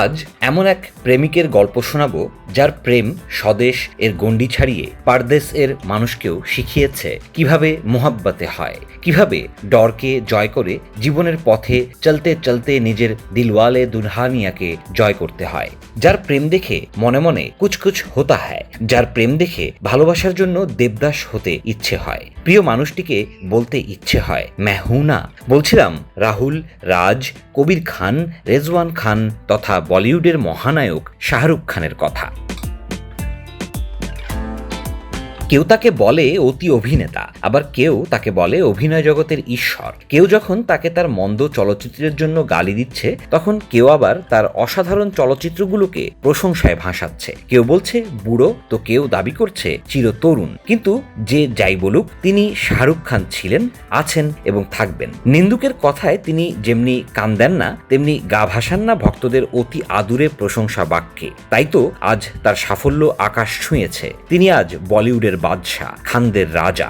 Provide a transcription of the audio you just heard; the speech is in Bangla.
আজ এমন এক প্রেমিকের গল্প শোনাবো যার প্রেম স্বদেশ এর গণ্ডি ছাড়িয়ে পারদেশ এর মানুষকেও শিখিয়েছে কিভাবে মোহাব্বতে হয়, কিভাবে ডরকে জয় করে জীবনের পথে চলতে চলতে নিজের দিলওয়ালে দুলহানিয়াকে জয় করতে হয়। যার প্রেম দেখে মনে মনে কুছ কুছ হোতা হয়, যার প্রেম দেখে ভালোবাসার জন্য দেবদাস হতে ইচ্ছে হয়, প্রিয় মানুষটিকে বলতে ইচ্ছে হয় মেহুনা। বলছিলাম রাহুল, রাজ, কবির খান, রেজওয়ান খান তথা বলিউডের মহানায়ক শাহরুখ খানের কথা। কেউ তাকে বলে অতি অভিনেতা, আবার কেউ তাকে বলে অভিনয় জগতের ঈশ্বর। কেউ যখন তাকে তার মন্দ চলচ্চিত্রের জন্য গালি দিচ্ছে, তখন কেউ আবার তার অসাধারণ চলচ্চিত্রগুলোকে প্রশংসায় ভাসাচ্ছে। কেউ বলছে বুড়ো, তো কেউ দাবি করছে চিরতরুণ। কিন্তু যে যাই বলুক, তিনি শাহরুখ খান ছিলেন, আছেন এবং থাকবেন। নিন্দুকের কথায় তিনি যেমনি কান দেন না, তেমনি গা ভাসান না ভক্তদের অতি আদুরে প্রশংসা বাক্যে। তাই তো আজ তার সাফল্য আকাশ ছুঁয়েছে। তিনি আজ বলিউডের বাদশাহ, খানদের রাজা।